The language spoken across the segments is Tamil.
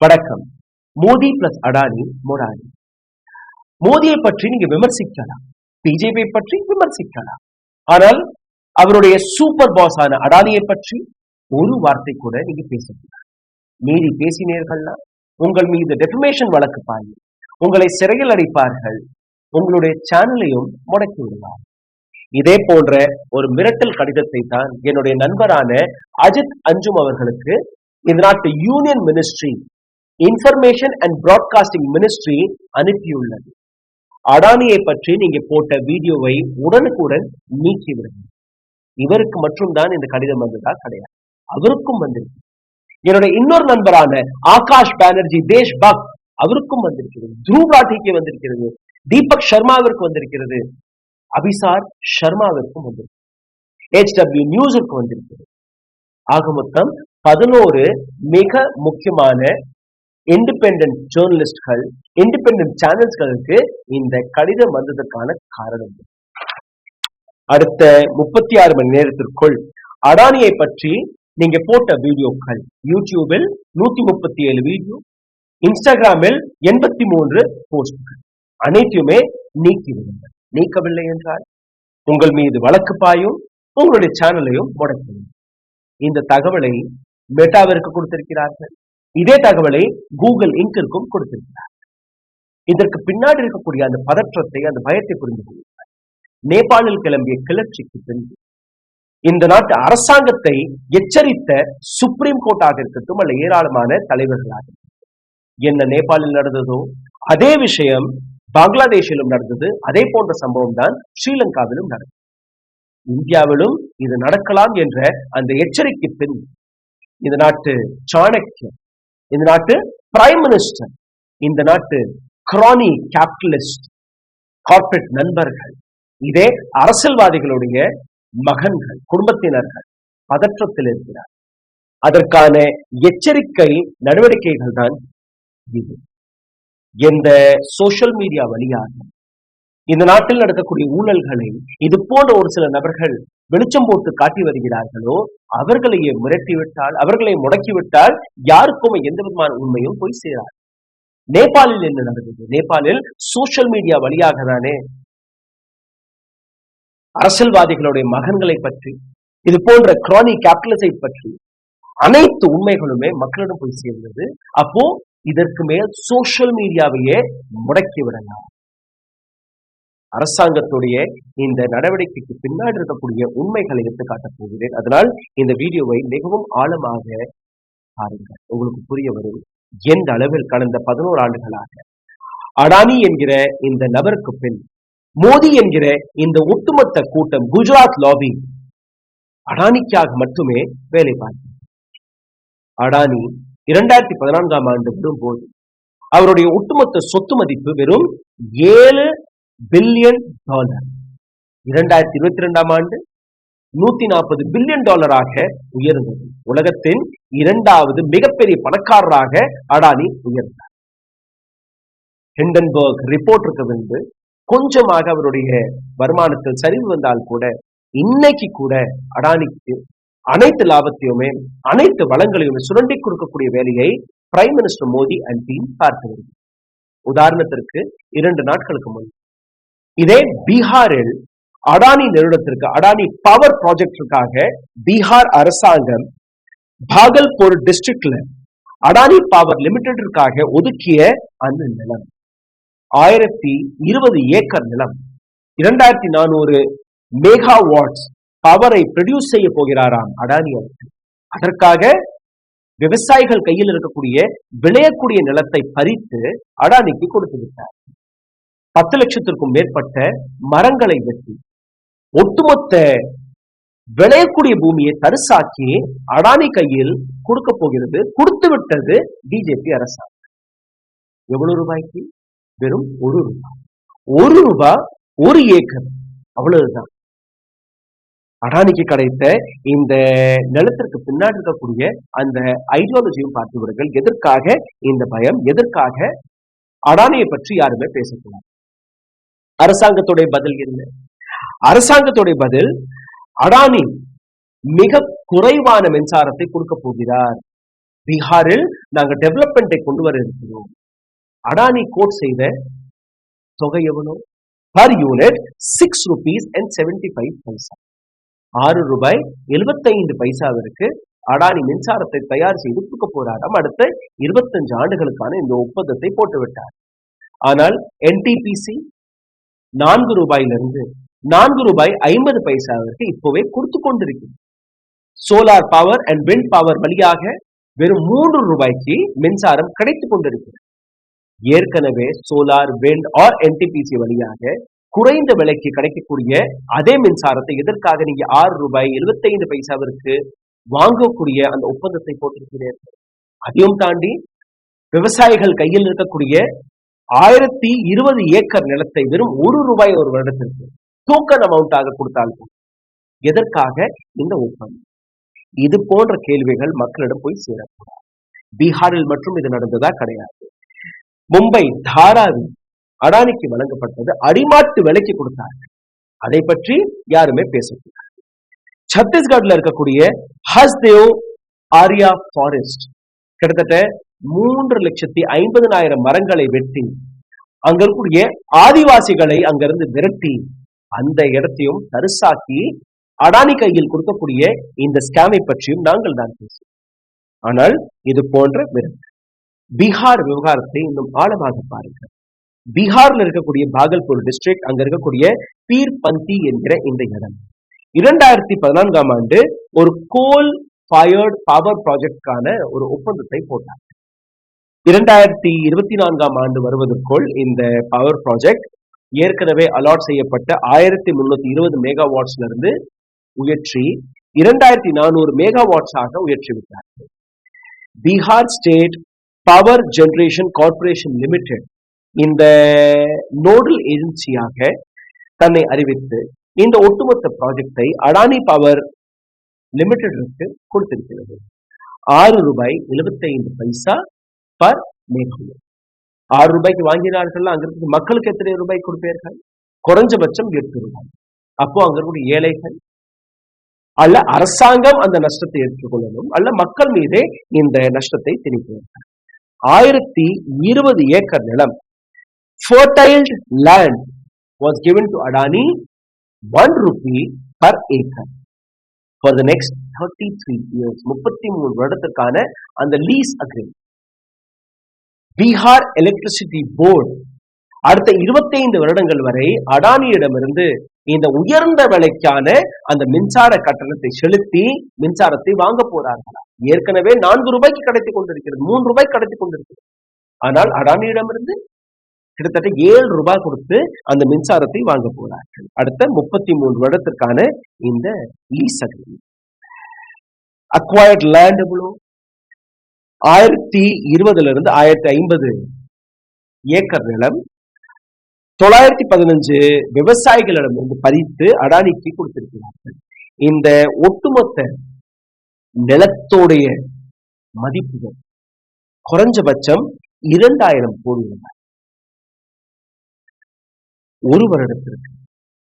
வணக்கம். மோடி பிளஸ் அடானி மொடானி. மோடியை பற்றி நீங்க விமர்சிக்கலாம், பிஜேபி பற்றி விமர்சிக்கலாம். ஆனால் அவருடைய சூப்பர் பாஸ் ஆன அடானியை பற்றி ஒரு வார்த்தை கூட நீங்க பேசக்கூடாது. மீறி பேசினீர்கள்னா உங்கள் மீது டெஃபமேஷன் வழக்கு பாயும், உங்களை சிறையில் அடைப்பார்கள், உங்களுடைய சேனலையும் முடக்கி விடுவார். இதே போன்ற ஒரு மிரட்டல் கடிதத்தை தான் என்னுடைய நண்பரான அஜித் அஞ்சும் அவர்களுக்கு இந்த நாட்டு union ministry information and broadcasting ministry அனுப்பியுள்ளது. அடானியை பற்றி நீங்க போட்ட வீடியோவை உடனுக்குடன் நீக்கிவிடுங்க. இவருக்கு மட்டும் தான் இந்த கடிதம் வந்ததா? கிடையாது, அவருக்கும் வந்திருக்கு. என்னுடைய இன்னொரு நண்பரான ஆகாஷ் பானர்ஜி தேஷ் பக்த், அவருக்கும் வந்திருக்கிறது. த்ருவ் ராட்டிக்கு வந்திருக்கிறது, தீபக் சர்மாவிற்கு வந்திருக்கிறது, அபிசார் சர்மாவிற்கும் வந்திருக்கு, HW நியூஸுக்கு வந்திருக்கிறது. ஆக மொத்தம் 11 மிக முக்கியமான இண்டிபெண்டன்ட் ஜேர்னலிஸ்ட்கள், இண்டிபெண்டன்ட் சேனல்ஸ்களுக்கு இந்த கடிதம் வந்ததற்கான காரணம். அடுத்த 36 மணி நேரத்திற்குள் அடானியை பற்றி நீங்க போட்ட வீடியோக்கள், யூடியூபில் 137 வீடியோ, இன்ஸ்டாகிராமில் 83 போஸ்ட்கள் அனைத்துமே நீக்கிவிடுங்கள். நீக்கவில்லை என்றால் உங்கள் மீது வழக்கு பாயும், உங்களுடைய சேனலையும் முடக்கும். இந்த தகவலை மெட்டாவிற்கு கொடுத்திருக்கிறார்கள், இதே தகவலை கூகுள் இங்கிற்கும் கொடுத்திருக்கிறார்கள். இதற்கு பின்னாடி இருக்கக்கூடிய அந்த பதற்றத்தை, அந்த பயத்தை புரிந்து கொள்ளுங்கள். நேபாளில் கிளம்பிய கிளர்ச்சிக்கு பின்பு இந்த நாட்டு அரசாங்கத்தை எச்சரித்த சுப்ரீம் கோர்ட்டாக இருக்கட்டும் அல்ல ஏராளமான தலைவர்களாக என்ன நேபாளில் நடந்ததோ அதே விஷயம் பங்களாதேஷிலும் நடந்தது. அதே போன்ற சம்பவம் தான் ஸ்ரீலங்காவிலும் நடந்தது. இந்தியாவிலும் இது நடக்கலாம் என்ற அந்த எச்சரிக்கை பின் இந்த நாட்டு சாணக்கியர், இந்த நாட்டு பிரைம் மினிஸ்டர், இந்த நாட்டு கிரானி கேபிட்டலிஸ்ட் கார்ப்பரேட் நண்பர்கள், இதே அரசியல்வாதிகளுடைய மகன்கள், குடும்பத்தினர்கள் பதற்றத்தில் இருக்கிறார். அதற்கான எச்சரிக்கை நடவடிக்கைகள் தான் இது. எந்த சோசியல் மீடியா வழியாக இந்த நாட்டில் நடக்கக்கூடிய ஊழல்களை இது போன்ற ஒரு சில நபர்கள் வெளிச்சம் போட்டு காட்டி வருகிறார்களோ அவர்களையே மிரட்டிவிட்டால், அவர்களை முடக்கிவிட்டால் யாருக்கும் எந்த விதமான உண்மையும் போய் சேராது. நேபாளில் என்ன நடந்தது? நேபாளில் சோசியல் மீடியா வழியாக தானே அரசியல்வாதிகளுடைய மகன்களை பற்றி, இது போன்ற கிரானி கேபிட்டலிசை பற்றி அனைத்து உண்மைகளுமே மக்களிடம் போய் சேர்ந்தது. அப்போ இதற்கு மேல் சோசியல் மீடியாவையே முடக்கி விடலாம். அரசாங்கத்துடைய இந்த நடவடிக்கைக்கு பின்னாடி இருக்கக்கூடிய உண்மைகளை எடுத்து காட்டப் போகிறேன். அதனால் இந்த வீடியோவை மிகவும் ஆழமாக பாருங்கள், உங்களுக்கு புரிய வரும் எந்த அளவில் கடந்த 11 ஆண்டுகளாக அடானி என்கிற இந்த நபருக்கு பின் மோடி என்கிற இந்த ஒட்டுமொத்த கூட்டம், குஜராத் லாபி அடானிக்காக மட்டுமே வேலை பார்க்கிறது. அடானி 2014ஆம் ஆண்டு விடும்போது அவருடைய ஒட்டுமொத்த சொத்து மதிப்பு வெறும் $7 பில்லியன். 2022ஆம் ஆண்டு $140 பில்லியன் உயர்ந்தது. உலகத்தின் 2வது மிகப்பெரிய பணக்காரராக அடானி உயர்ந்தார். ஹிண்டன்பர்க் ரிப்போர்ட்டுக்கு வந்து கொஞ்சமாக அவருடைய வருமானத்தில் சரிவு வந்தால் கூட இன்னைக்கு கூட அடானிக்கு அனைத்து லாபத்தையுமே, அனைத்து வளங்களையுமே சுரண்டி கொடுக்கக்கூடிய வேலையை prime minister Modi and team பார்த்து வருகிறது. உதாரணத்திற்கு 2 நாட்களுக்கு முன் இதே பீகாரில் அடானி நிறுவனத்திற்கு, அடானி பவர் ப்ராஜெக்டிற்காக பீகார் அரசாங்கம் பாகல்பூர் டிஸ்ட்ரிக்ட்ல அடானி பவர் லிமிடெடிற்காக ஒதுக்கிய அந்த நிலம் 1020 ஏக்கர் நிலம், 2400 மெகாவாட்ஸ் பவரை ப்ரொடியூஸ் செய்ய போகிறாராம் அடானி அவர்கள். அதற்காக விவசாயிகள் கையில் இருக்கக்கூடிய விளையக்கூடிய நிலத்தை பறித்து அடானிக்கு கொடுத்து விட்டார். 10 லட்சத்திற்கும் மேற்பட்ட மரங்களை வெட்டி ஒட்டுமொத்த விளையக்கூடிய பூமியை தரிசாக்கி அடானி கையில் கொடுக்க போகிறது. கொடுத்து விட்டது பிஜேபி அரசாங்கம். எவ்வளவு ரூபாய்க்கு? வெறும் $1. $1 ஏக்கர், அவ்வளவுதான். அடானிக்கு கிடைத்த இந்த நிலத்திற்கு பின்னாடி இருக்கக்கூடிய அந்த ஐடியாலஜியும் பார்த்து விடுங்கள். எதற்காக இந்த பயம்? எதற்காக அடானியை பற்றி யாருமே பேசக்கூடாது? அரசாங்கத்துடைய பதில் என்ன? அரசாங்கத்துடைய பதில், அடானி மிக குறைவான மின்சாரத்தை கொடுக்க போகிறார். பீகாரில் நாங்க டெவலப்மெண்ட்டை கொண்டு வர இருக்கிறோம். அடானி கோட் செய்த தொகை எவ்வளோ? Per unit 6 rupees and 75 paisa. 6 ரூபாய் 75 பைசாவிற்கு அடானி மின்சாரத்தை தயார் செய்து கொடுக்க போராடம். அடுத்த 25 ஆண்டுகளுக்கான இந்த ஒப்பந்தத்தை போட்டு விட்டார். ஆனால் என்டிபிசி 4 ரூபாயிலிருந்து 4 ரூபாய் 50 பைசாவிற்கு இப்போவே கொடுத்து கொண்டிருக்கு. Solar power and wind power வழியாக வெறும் 3 ரூபாய்க்கு மின்சாரம் கிடைத்துக் கொண்டிருக்கிறது. ஏற்கனவே சோலார் விண்ட் ஆர் என்டிபிசி வழியாக குறைந்த விலைக்கு கிடைக்கக்கூடிய அதே மின்சாரத்தை எதற்காக நீங்க 6 ரூபாய் 75 பைசாவிற்கு வாங்கக்கூடிய அந்த ஒப்பந்தத்தை போட்டிருக்கிறீர்கள்? அதையும் தாண்டி விவசாயிகள் கையில் இருக்கக்கூடிய 1020 ஏக்கர் நிலத்தை வெறும் 1 ரூபாய் ஒரு வருடத்திற்கு டோக்கன் அமௌண்டாக கொடுத்தாலும் எதற்காக இந்த ஒப்பந்தம்? இது போன்ற கேள்விகள் மக்களிடம் போய் சேரக்கூடாது. பீகாரில் மட்டும் இது நடந்ததா? கிடையாது. மும்பை தாராவி அடானிக்கு வழங்கப்பட்டது அடிமாட்டு விலைக்கு கொடுத்தார்கள். அதை பற்றி யாருமே பேசக்கூடாது. சத்தீஸ்கர்ல இருக்கக்கூடிய ஹஸ்தேவ் ஆரியா ஃபாரஸ்ட் கிட்டத்தட்ட 3,50,000 மரங்களை வெட்டி அங்க இருக்கக்கூடிய ஆதிவாசிகளை அங்கிருந்து விரட்டி அந்த இடத்தையும் தரிசாக்கி அடானி கையில் கொடுக்கக்கூடிய இந்த ஸ்கேமை பற்றியும் நாங்கள் தான் பேசுவோம். ஆனால் இது போன்ற பீகார் விவகாரத்தை இன்னும் ஆழமாக பாருங்கள். பீகார்ல இருக்கக்கூடிய பாகல்பூர் டிஸ்ட்ரிக்ட், அங்க இருக்கக்கூடிய பீர்பந்தி என்கிற இந்த இடம் 2014ஆம் ஆண்டு ஒரு கோல் ஃபயர்ட் பவர் ப்ராஜெக்டுக்கான ஒரு ஒப்பந்தத்தை போட்டார். 2024ஆம் ஆண்டு வருவதற்குள் இந்த பவர் ப்ராஜெக்ட் ஏற்கனவே அலாட் செய்யப்பட்ட 1320 மெகாவாட்ஸ்ல இருந்து உயர்த்தி 2400 மெகாவாட்ஸாக உயர்த்திவிட்டார்கள். Bihar State Power Generation Corporation Limited இந்த நோடல் ஏஜென்சியாக தன்னை அறிவித்து இந்த ஒட்டுமொத்த ப்ராஜெக்டை அடானி பவர் லிமிடெடிற்கு கொடுத்திருக்கிறது. 6 ரூபாய் 75 பைசா பர் மெகாவாட். 6 ரூபாய்க்கு வாங்கினார்கள். அங்க இருக்க மக்களுக்கு எத்தனை ரூபாய் கொடுப்பார்கள்? குறைஞ்சபட்சம் 8 ரூபாய். அப்போ அங்க இருக்கக்கூடிய ஏழைகள் அல்ல அரசாங்கம் அந்த நஷ்டத்தை எடுத்துக்கொள்ளணும், அல்ல மக்கள் மீதே இந்த நஷ்டத்தை திணிக்கிறார்கள். 1020 ஏக்கர் நிலம், fertile land was given to Adani 1 rupee per acre for the next 33 years. 33 வருடத்துக்கான அந்த lease agreement. Bihar electricity board அடுத்த 25 வருடங்கள் வரை அடானியிடமிருந்து இந்த உயர்ந்த விலைக்கான அந்த மின்சார கட்டணத்தை செலுத்தி மின்சாரத்தை வாங்க போறார்களா? ஏற்கனவே 4 ரூபாய்க்கு கிடைத்துக் கொண்டிருக்கிறது, 3 ரூபாய்க்கு கிடைத்துக் கொண்டிருக்கிறது. ஆனால் அடானியிடமிருந்து கிட்டத்தட்ட 7 ரூபாய் கொடுத்து அந்த மின்சாரத்தை வாங்க போறார்கள். அடுத்த 33 வருடத்திற்கான இந்த லீஸ் அக்ரிமெண்ட். அக்வயர்ட் லேண்ட் எவ்வளோ? 1020 இருந்து 1050 ஏக்கர் நிலம் 915 விவசாயிகளிடமிருந்து பறித்து அடானிக்கு கொடுத்திருக்கிறார்கள். இந்த ஒட்டுமொத்த நிலத்தோடைய மதிப்புகள் குறைஞ்சபட்சம் 2000 கோடி ரூபாய். ஒரு வருடத்திற்கு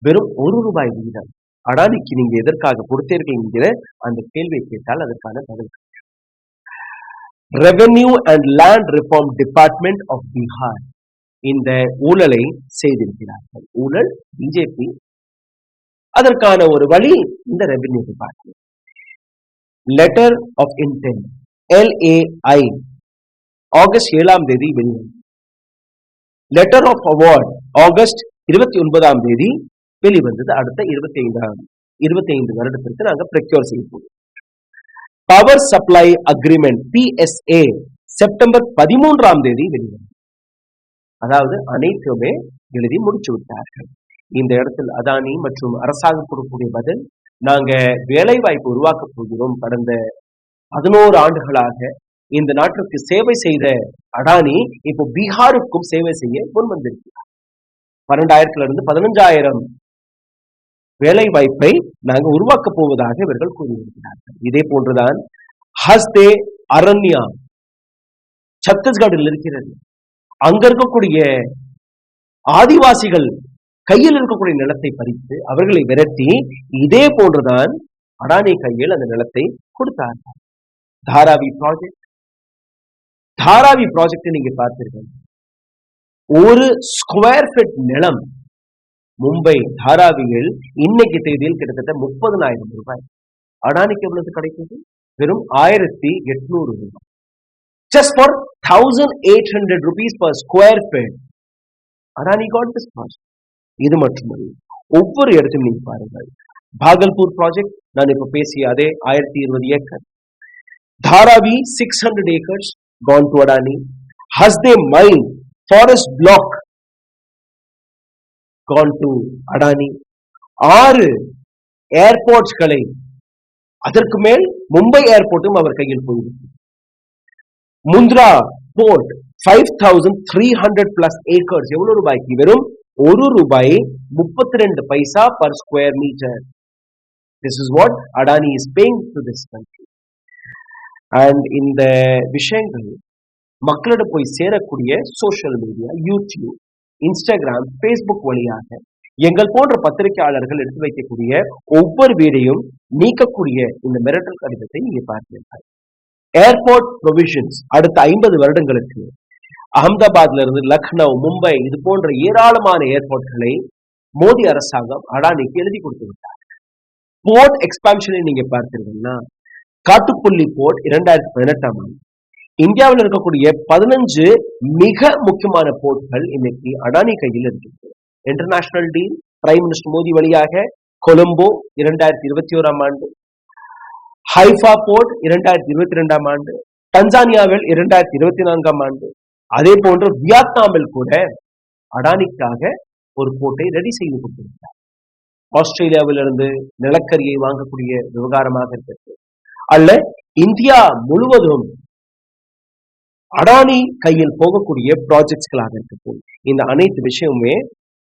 வெறும் 1 ரூபாய் வீதம் அடானிக்கு நீங்க எதற்காக கொடுத்தீர்கள் என்கிற அந்த கேள்வியை கேட்டால் அதற்கான பதில். Revenue and land reform department of Bihar இந்த ஊழலை செய்திருக்கிறார்கள். ஊழல் பிஜேபி, அதற்கான ஒரு வழி இந்த revenue department. Letter of intent LAI August 7ஆம் தேதி வெளிவந்தது. லெட்டர் ஆஃப் அவார்ட் ஆகஸ்ட் 29ஆம் தேதி வெளிவந்தது. அடுத்த 25 வருடத்திற்கு நாங்கள் ப்ரெக்யூர் செய்ய போகிறோம். Power supply agreement PSA September 13ஆம் தேதி வெளிவந்தது. அதாவது அனைத்துமே எழுதி முடிச்சு விட்டார்கள். இந்த இடத்தில் அதானி மற்றும் அரசாங்கம் கொடுக்கக்கூடிய பதில், நாங்க வேலை வாய்ப்பு உருவாக்க போகிறோம். கடந்த 11 ஆண்டுகளாக இந்த நாட்டிற்கு சேவை செய்த அடானி இப்போ பீகாருக்கும் சேவை செய்ய முன் வந்திருக்கிறார். 12,000 இருந்து 15,000 வேலை வாய்ப்பை நாங்கள் உருவாக்க போவதாக இவர்கள் கூறியிருக்கிறார்கள். இதே போன்றுதான் ஹஸ்தே அரண்யா சத்தீஸ்கரில் இருக்கிறது. அங்க இருக்கக்கூடிய ஆதிவாசிகள் கையில் இருக்கக்கூடிய நிலத்தை பறித்து அவர்களை விரட்டி இதே போன்றுதான் அடானி கையில் அந்த நிலத்தை கொடுத்தார்கள். தாராவி ப்ராஜெக்ட் தாராவி ப்ராஜெக்ட் நீங்க பார்த்தீர்கள், ஒரு ஸ்கொயர் ஃபீட் நிலம் மும்பை தாராவியில் இன்னைக்கு தேதியில் கிட்டத்தட்ட 30,000 ரூபாய். அடானிக்கு எவ்வளவு கிடைக்குது? வெறும் 1,800 ரூபாய். Just for 1,800 rupees per square feet. Adani got this project. இது மட்டுமல்ல, ஒவ்வொரு இடத்தையும் நீங்க பாருங்கள். பாகல்பூர் ப்ராஜெக்ட் நான் இப்ப பேசிய அதே 1020 acre. Dharavi 600 acres gone to Adani. Hasde mine forest block gone to Adani. 6 ஏர்போர்ட்ஸ்களை, அதற்கு மேல் மும்பை ஏர்போர்ட்டும் அவர் கையில் போயிருக்கு. முந்த்ரா போர்ட் 5,300 plus acres எவ்வளவு ரூபாய்க்கு? வெறும் ₹1 32 பைசா per square meter. This is what Adani is paying to this country. And இந்த விஷயங்கள் மக்களிடம் போய் சேரக்கூடிய social media, YouTube, Instagram, Facebook வழியாக எங்கள் போன்ற பத்திரிகையாளர்கள் எடுத்து வைக்கக்கூடிய ஒவ்வொரு வீடையும் நீக்கக்கூடிய இந்த மிரட்டல் கடிதத்தை நீங்க பார்க்கிறீர்கள். ஏர்போர்ட் ப்ரொவிஷன்ஸ் அடுத்த 50 வருடங்களுக்கு அகமதாபாத்ல இருந்து லக்னோ, மும்பை இது போன்ற ஏராளமான ஏர்போர்ட்களை மோடி அரசாங்கம் அடானிக்கு எழுதி கொடுத்து விட்டார். போர்ட் எக்ஸ்பான்ஷனை நீங்க பார்த்தீங்கன்னா, காட்டுப்புள்ளி போர்ட் 2018ஆம் ஆண்டு இந்தியாவில் இருக்கக்கூடிய 15 மிக முக்கியமான போர்ட்கள் இன்னைக்கு அடானி கையில் இருக்கு. International deal prime minister Modi வழியாக கொலம்போ 2021ஆம் ஆண்டு, ஹைஃபா போர்ட் 2022ஆம் ஆண்டு, தன்சானியாவில் 2024ஆம் ஆண்டு, அதே போன்று வியட்நாமில் கூட அடானிக்காக ஒரு போர்ட்டை ரெடி செய்து கொடுத்திருக்கிறார். ஆஸ்திரேலியாவிலிருந்து நிலக்கரியை வாங்கக்கூடிய விவகாரமாக இருக்கிறது, அல்ல இந்தியா முழுவதும் அடானி கையில் போகக்கூடிய ப்ராஜெக்ட்ஸ்களாக இருக்கட்டும், இந்த அனைத்து விஷயமுமே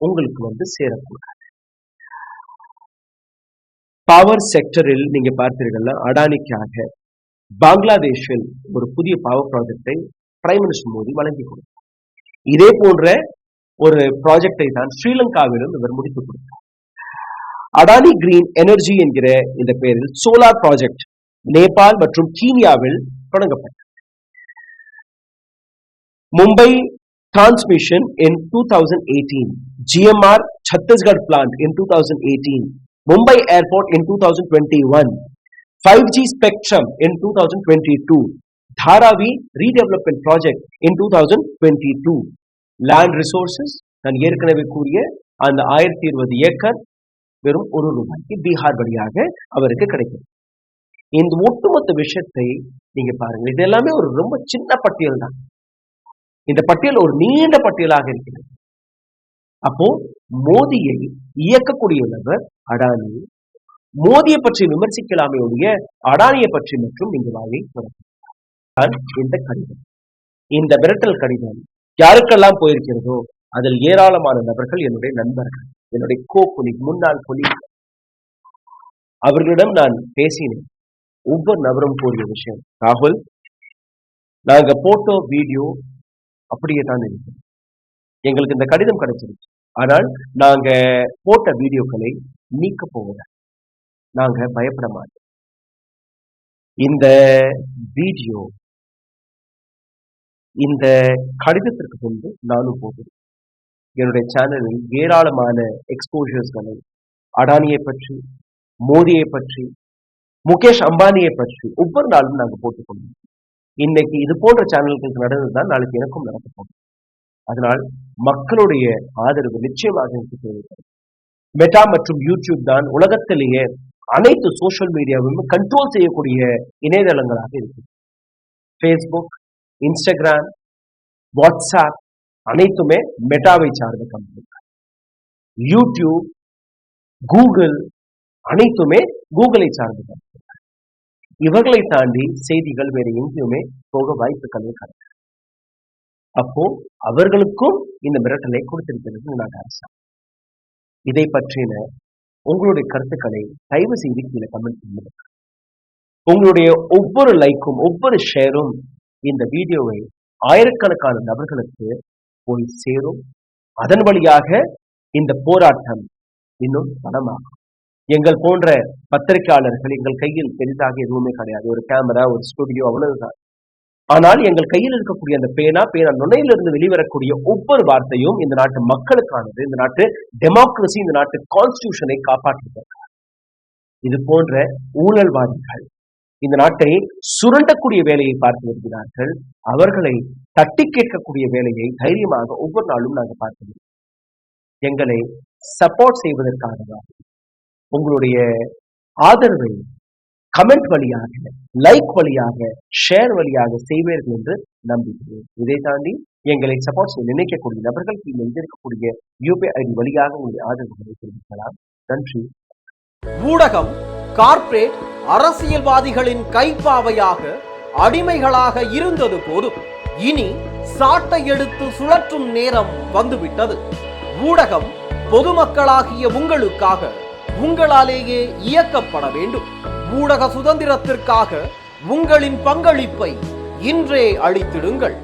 உங்களுக்கு சேரக்கூடாது. பவர் செக்டரில் நீங்க பார்த்தீர்கள், அடானிக்காக பங்களாதேஷில் ஒரு புதிய பவர் ப்ராஜெக்டை பிரைம் மினிஸ்டர் மோடி வழங்கி கொடுத்தார். இதே போன்ற ஒரு ப்ராஜெக்டை தான் ஸ்ரீலங்காவிலும் இவர் முடித்துக் கொடுத்தார். அடானி கிரீன் எனர்ஜி என்கிற இந்த பெயரில் சோலார் ப்ராஜெக்ட் நேபாள் மற்றும் கீனியாவில் தொடங்கப்பட்டது. Mumbai transmission in 2018, GMR Chhattisgarh plant in 2018, Mumbai Airport in 2021, 5G spectrum in 2022, Dharavi redevelopment project in 2022, land resources நான் ஏற்கனவே கூறிய அந்த 1020 ஏக்கர் வெறும் ₹1 பீகார் வழியாக அவருக்கு கிடைக்கும். இந்த ஒட்டுமொத்த விஷயத்தை நீங்க பாருங்க, இது எல்லாமே ஒரு ரொம்ப சின்ன பட்டியல் தான். இந்த பட்டியல் ஒரு நீண்ட பட்டியலாக இருக்கிறது. அப்போ மோடியை இயக்கக்கூடியவர் அடானி. மோடியை பற்றி விமர்சிக்கலாமே ஒழிய அடானியை பற்றி மட்டும் இந்த வாயை திறக்கிறார். இந்த கடிதம், இந்த மிரட்டல் கடிதம் யாருக்கெல்லாம் போயிருக்கிறதோ அதில் ஏராளமான நபர்கள் என்னுடைய நண்பர்கள், என்னுடைய முன்னாள் கொலி. அவர்களிடம் நான் பேசினேன். ஒவ்வொரு நபரும் கூறிய விஷயம், ராகுல், நாங்க போட்டோ வீடியோ அப்படியே தான் இருக்கு, எங்களுக்கு இந்த கடிதம் கிடைச்சிருச்சு, ஆனால் நாங்க போட்ட வீடியோக்களை நீக்க போவத நாங்க பயப்பட மாட்டோம். இந்த வீடியோ, இந்த கடிதத்திற்கு முன்பு நானும் போகிறேன். என்னுடைய சேனலில் ஏராளமான எக்ஸ்போஷர்ஸ்களை அடானியை பற்றி, மோடியை பற்றி, முகேஷ் அம்பானியை பற்றி ஒவ்வொரு நாளும் நாங்கள் போட்டுக்கொண்டோம். இன்னைக்கு இது போன்ற சேனல்களுக்கு நடந்ததுதான் நாளைக்கு எனக்கும் நடக்க போகும். அதனால் மக்களுடைய ஆதரவு நிச்சயமாக எனக்கு தேவைப்படும். மெட்டா மற்றும் யூடியூப் தான் உலகத்திலேயே அனைத்து சோசியல் மீடியாவும் கண்ட்ரோல் செய்யக்கூடிய இணையதளங்களாக இருக்கு. ஃபேஸ்புக், இன்ஸ்டாகிராம், வாட்ஸ்அப் அனைத்துமே மெட்டாவை சார்ந்த கம்பெனிகள். யூடியூப், கூகுள் அனைத்துமே கூகுளை சார்ந்த கம்பெனிகள். இவர்களை தாண்டி செய்திகள் வேற எங்கேயுமே போக வாய்ப்புகளே கிடையாது. அப்போ அவர்களுக்கும் இந்த மிரட்டலை கொடுத்திருக்கிறது நாட்டு அரசாங்கம். இதை பற்றின உங்களுடைய கருத்துக்களை தயவு செய்து கீழே கமெண்ட் பண்ணுங்க. உங்களுடைய ஒவ்வொரு லைக்கும் ஒவ்வொரு ஷேரும் இந்த வீடியோவை ஆயிரக்கணக்கான நபர்களுக்கு போய் சேரும். அதன் வழியாக இந்த போராட்டம் இன்னும் பலமாகும். எங்கள் போன்ற பத்திரிகையாளர்கள், எங்கள் கையில் பெரிதாக எதுவுமே கிடையாது. ஒரு கேமரா, ஒரு ஸ்டுடியோ, அவ்வளவுதான். ஆனால் எங்கள் கையில் இருக்கக்கூடிய அந்த பேனா நுழையிலிருந்து வெளிவரக்கூடிய ஒவ்வொரு வார்த்தையும் இந்த நாட்டு மக்களுக்கானது, இந்த நாட்டு டெமோக்ரசி, இந்த நாட்டு கான்ஸ்டிடியூஷனை காப்பாற்றுவதற்காக. இது போன்ற ஊழல்வாதிகள் இந்த நாட்டை சுரண்டக்கூடிய வேலையை பார்த்து வருகிறார்கள். அவர்களை தட்டி கேட்கக்கூடிய வேலையை தைரியமாக ஒவ்வொரு நாளும் நாங்கள் பார்க்கிறோம். எங்களை சப்போர்ட் செய்வதற்காக உங்களுடைய ஆதரவை கமெண்ட் வழியாக, லைக் வழியாக, ஷேர் வழியாக செய்வீர்கள் என்று நம்புகிறேன். இதை தாண்டி எங்களை சப்போர்ட் செய்ய நினைக்கக்கூடிய நபர்களுக்கு இங்கு இருக்கக்கூடிய யூபிஐ ஐடி வழியாக உங்களுடைய ஆதரவுகளை தெரிவிக்கலாம். நன்றி. ஊடகம் கார்ப்பரேட் அரசியல்வாதிகளின் கைப்பாவையாக, அடிமைகளாக இருந்தது போதும். இனி சாட்டை எடுத்து சுழற்றும் நேரம் வந்துவிட்டது. ஊடகம் பொதுமக்களாகிய உங்களுக்காக, உங்களாலேயே இயக்கப்பட வேண்டும். ஊடக சுதந்திரத்திற்காக உங்களின் பங்களிப்பை இன்றே அளித்திடுங்கள்.